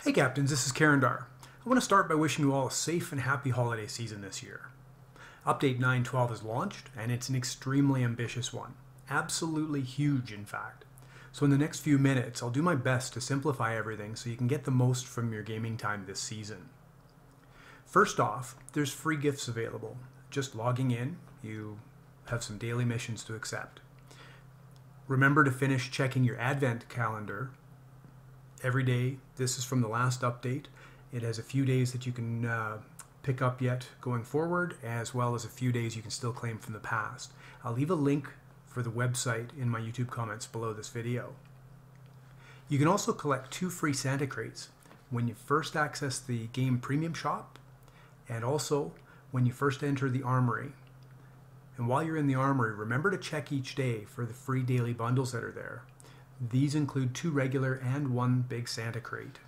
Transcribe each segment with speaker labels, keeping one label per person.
Speaker 1: Hey Captains, this is Karandar. I want to start by wishing you all a safe and happy holiday season this year. Update 9.12 is launched, and it's an extremely ambitious one. Absolutely huge, in fact. So in the next few minutes, I'll do my best to simplify everything so you can get the most from your gaming time this season. First off, there's free gifts available. Just logging in, you have some daily missions to accept. Remember to finish checking your Advent calendar every day. This is from the last update. It has a few days that you can pick up yet going forward, as well as a few days you can still claim from the past. I'll leave a link for the website in my YouTube comments below this video. You can also collect 2 free Santa crates when you first access the game premium shop, and also when you first enter the armory. And while you're in the armory, remember to check each day for the free daily bundles that are there. These include 2 regular and 1 big Santa crate.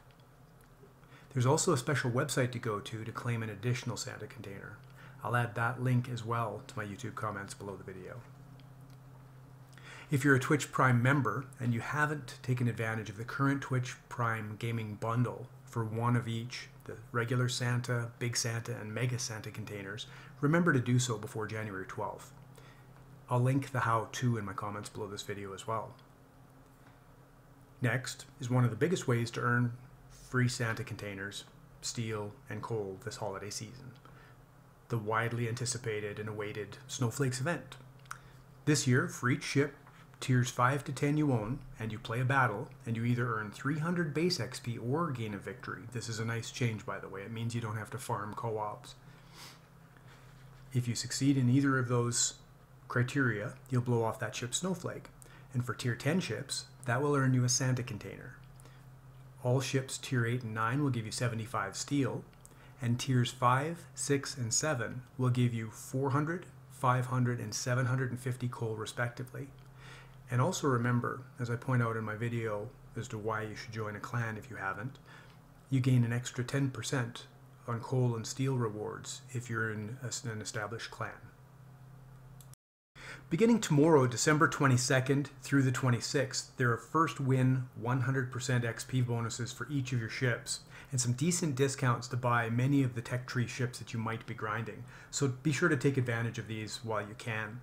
Speaker 1: There's also a special website to go to claim an additional Santa container. I'll add that link as well to my YouTube comments below the video. If you're a Twitch Prime member and you haven't taken advantage of the current Twitch Prime gaming bundle for one of each, the regular Santa, Big Santa, and Mega Santa containers, remember to do so before January 12th. I'll link the how-to in my comments below this video as well. Next is one of the biggest ways to earn free Santa containers, steel, and coal this holiday season: the widely anticipated and awaited Snowflakes event. This year, for each ship, tiers 5 to 10 you own, and you play a battle, and you either earn 300 base XP or gain a victory. This is a nice change, by the way. It means you don't have to farm co-ops. If you succeed in either of those criteria, you'll blow off that ship's snowflake. And for tier 10 ships, that will earn you a Santa container. All ships tier 8 and 9 will give you 75 steel, and tiers 5, 6, and 7 will give you 400, 500, and 750 coal respectively. And also remember, as I point out in my video as to why you should join a clan if you haven't, you gain an extra 10% on coal and steel rewards if you're in an established clan. Beginning tomorrow, December 22nd through the 26th, there are first win 100% XP bonuses for each of your ships, and some decent discounts to buy many of the tech tree ships that you might be grinding. So be sure to take advantage of these while you can.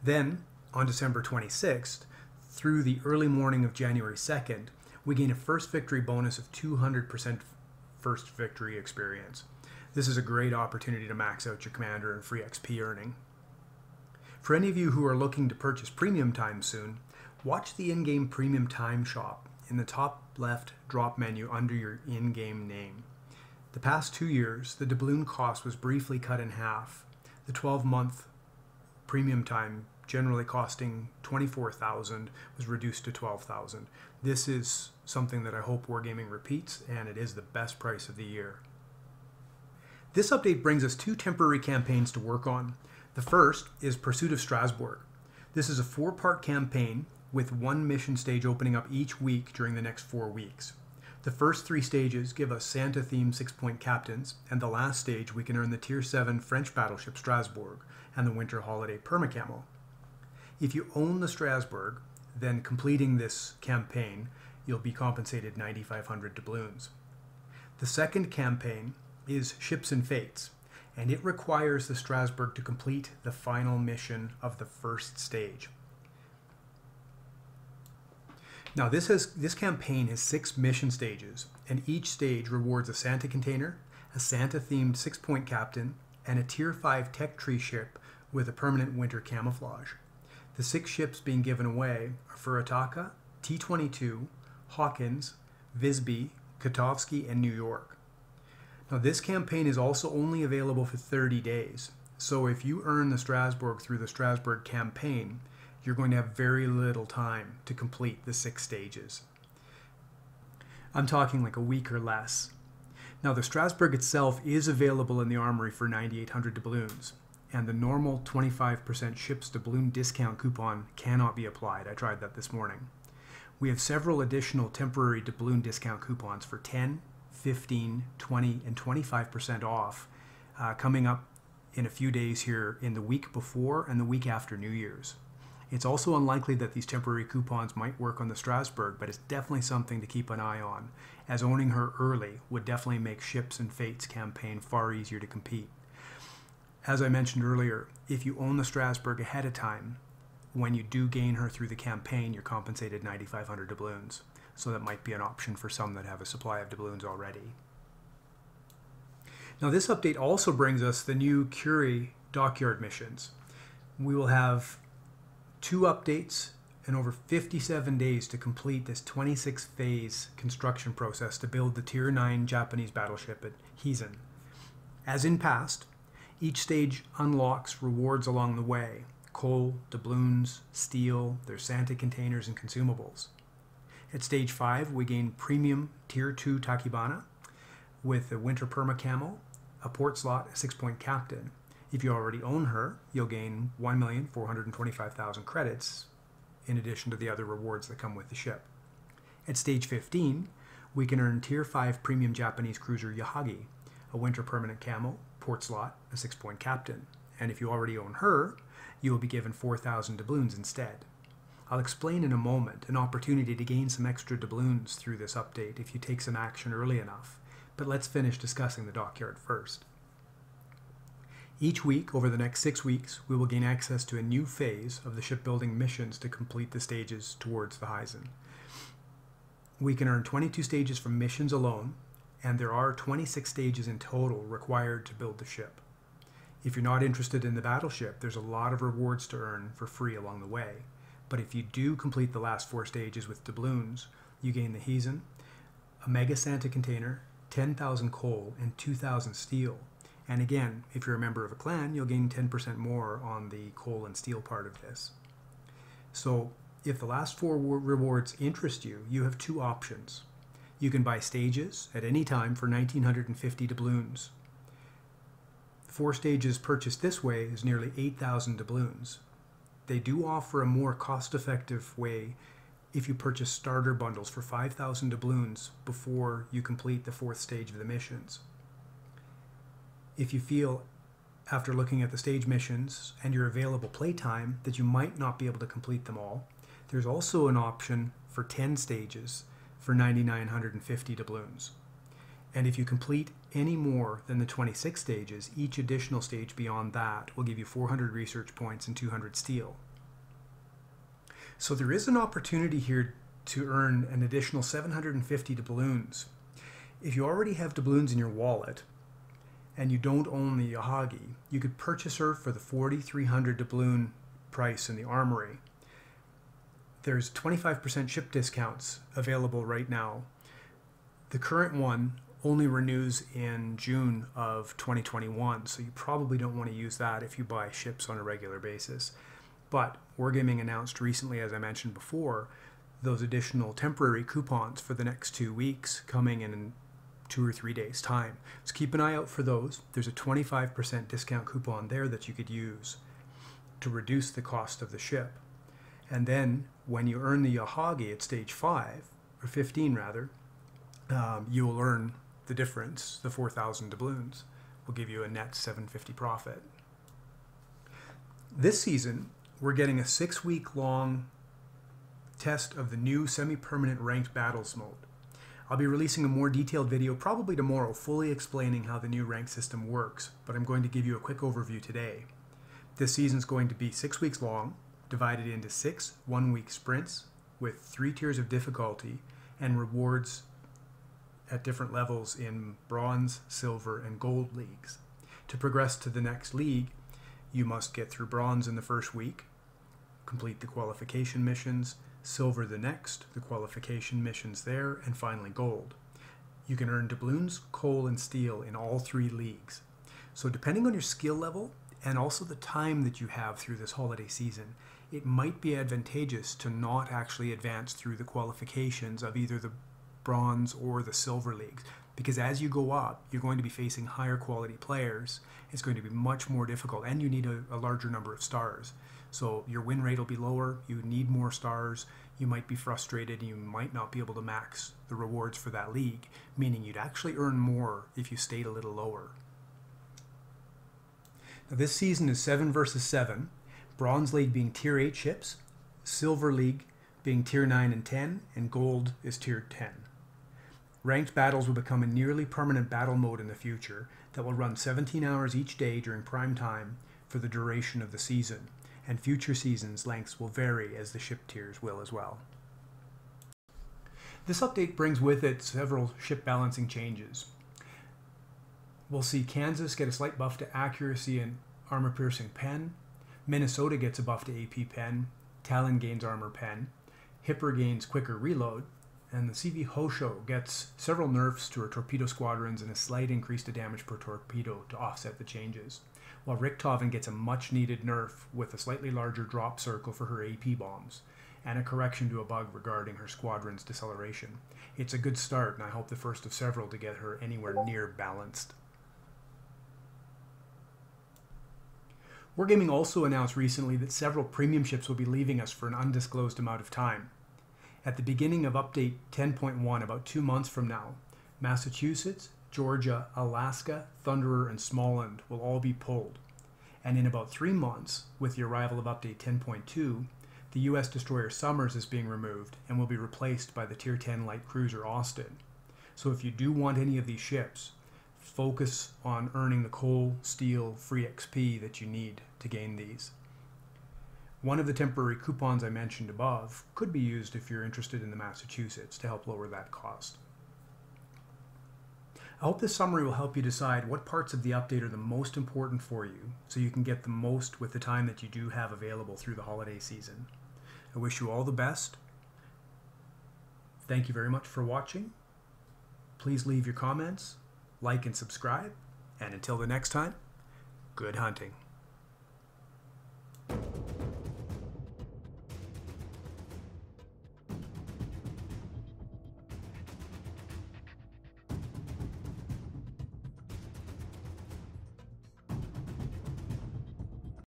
Speaker 1: Then, on December 26th, through the early morning of January 2nd, we gain a first victory bonus of 200% first victory experience. This is a great opportunity to max out your commander and free XP earning. For any of you who are looking to purchase premium time soon, watch the in-game premium time shop in the top left drop menu under your in-game name. The past 2 years, the doubloon cost was briefly cut in half. The 12-month premium time, generally costing $24,000, was reduced to $12,000. This is something that I hope Wargaming repeats, and it is the best price of the year. This update brings us 2 temporary campaigns to work on. The first is Pursuit of Strasbourg. This is a 4-part campaign with 1 mission stage opening up each week during the next 4 weeks. The first 3 stages give us Santa-themed 6-point captains, and the last stage we can earn the Tier 7 French battleship Strasbourg and the Winter Holiday Permacamo. If you own the Strasbourg, then completing this campaign, you'll be compensated 9,500 doubloons. The second campaign is Ships and Fates, and it requires the Strasbourg to complete the final mission of the first stage. Now this campaign has 6 mission stages, and each stage rewards a Santa container, a Santa-themed 6-point captain, and a Tier 5 tech tree ship with a permanent winter camouflage. The 6 ships being given away are Furataka, T-22, Hawkins, Visby, Kotovsky, and New York. Now this campaign is also only available for 30 days, so if you earn the Strasbourg through the Strasbourg campaign, you're going to have very little time to complete the 6 stages. I'm talking like a week or less. Now the Strasbourg itself is available in the armory for 9,800 doubloons, and the normal 25% ships doubloon discount coupon cannot be applied. I tried that this morning. We have several additional temporary doubloon discount coupons for 10, 15, 20, and 25% off coming up in a few days here in the week before and the week after New Year's. It's also unlikely that these temporary coupons might work on the Strasbourg, but it's definitely something to keep an eye on, as owning her early would definitely make Ships and Fates campaign far easier to compete. As I mentioned earlier, if you own the Strasbourg ahead of time, when you do gain her through the campaign, you're compensated 9,500 doubloons. So that might be an option for some that have a supply of doubloons already. Now this update also brings us the new Curie Dockyard missions. We will have 2 updates and over 57 days to complete this 26-phase construction process to build the Tier 9 Japanese battleship at Hizen. As in past, each stage unlocks rewards along the way: coal, doubloons, steel, their Santa containers, and consumables. At stage 5, we gain premium Tier 2 Takibana with a winter perma camo, a port slot, a 6-point captain. If you already own her, you'll gain 1,425,000 credits in addition to the other rewards that come with the ship. At stage 15, we can earn Tier 5 premium Japanese cruiser Yahagi, a winter permanent camo, port slot, a 6-point captain. And if you already own her, you will be given 4,000 doubloons instead. I'll explain in a moment an opportunity to gain some extra doubloons through this update if you take some action early enough, but let's finish discussing the Dockyard first. Each week, over the next 6 weeks, we will gain access to a new phase of the Shipbuilding Missions to complete the stages towards the Hizen. We can earn 22 stages from missions alone, and there are 26 stages in total required to build the ship. If you're not interested in the battleship, there's a lot of rewards to earn for free along the way. But if you do complete the last 4 stages with doubloons, you gain the Hizen, a Mega Santa container, 10,000 coal, and 2,000 steel. And again, if you're a member of a clan, you'll gain 10% more on the coal and steel part of this. So if the last 4 rewards interest you, you have 2 options. You can buy stages at any time for 1,950 doubloons. 4 stages purchased this way is nearly 8,000 doubloons. They do offer a more cost-effective way if you purchase starter bundles for 5,000 doubloons before you complete the 4th stage of the missions. If you feel, after looking at the stage missions and your available playtime, that you might not be able to complete them all, there's also an option for 10 stages for 9,950 doubloons. And if you complete any more than the 26 stages, each additional stage beyond that will give you 400 research points and 200 steel. So there is an opportunity here to earn an additional 750 doubloons. If you already have doubloons in your wallet and you don't own the Yahagi, you could purchase her for the 4,300 doubloon price in the armory. There's 25% ship discounts available right now. The current one only renews in June of 2021, so you probably don't want to use that if you buy ships on a regular basis. But Wargaming announced recently, as I mentioned before, those additional temporary coupons for the next 2 weeks coming in 2 or 3 days' time. So keep an eye out for those. There's a 25% discount coupon there that you could use to reduce the cost of the ship. And then when you earn the Yahagi at stage 5, or 15 rather, you will earn the difference. The 4,000 doubloons will give you a net 750 profit. This season, we're getting a 6-week-long test of the new semi-permanent ranked battles mode. I'll be releasing a more detailed video probably tomorrow, fully explaining how the new rank system works, but I'm going to give you a quick overview today. This season is going to be 6 weeks long, divided into 6 one-week sprints with 3 tiers of difficulty and rewards at different levels in bronze, silver, and gold leagues. To progress to the next league, you must get through bronze in the first week, complete the qualification missions, silver the next, the qualification missions there, and finally gold. You can earn doubloons, coal, and steel in all 3 leagues. So depending on your skill level and also the time that you have through this holiday season, it might be advantageous to not actually advance through the qualifications of either the bronze or the silver leagues, because as you go up, you're going to be facing higher quality players. It's going to be much more difficult, and you need a larger number of stars. So your win rate will be lower, you need more stars, you might be frustrated, and you might not be able to max the rewards for that league, meaning you'd actually earn more if you stayed a little lower. Now this season is 7 versus 7, Bronze League being Tier 8 ships, Silver League being Tier 9 and 10, and Gold is Tier 10. Ranked battles will become a nearly permanent battle mode in the future that will run 17 hours each day during prime time for the duration of the season, and future seasons' lengths will vary as the ship tiers will as well. This update brings with it several ship balancing changes. We'll see Kansas get a slight buff to accuracy and armor-piercing pen, Minnesota gets a buff to AP pen, Talon gains armor pen, Hipper gains quicker reload, and the CV Hosho gets several nerfs to her torpedo squadrons and a slight increase to damage per torpedo to offset the changes, while Richthofen gets a much-needed nerf with a slightly larger drop circle for her AP bombs, and a correction to a bug regarding her squadron's deceleration. It's a good start, and I hope the first of several to get her anywhere near balanced. Wargaming also announced recently that several premium ships will be leaving us for an undisclosed amount of time. At the beginning of Update 10.1, about 2 months from now, Massachusetts, Georgia, Alaska, Thunderer, and Smallland will all be pulled. And in about 3 months, with the arrival of Update 10.2, the U.S. destroyer Summers is being removed and will be replaced by the Tier 10 light cruiser Austin. So if you do want any of these ships, focus on earning the coal, steel, free XP that you need to gain these. One of the temporary coupons I mentioned above could be used if you're interested in the Massachusetts to help lower that cost. I hope this summary will help you decide what parts of the update are the most important for you so you can get the most with the time that you do have available through the holiday season. I wish you all the best. Thank you very much for watching. Please leave your comments, like and subscribe, and until the next time, good hunting.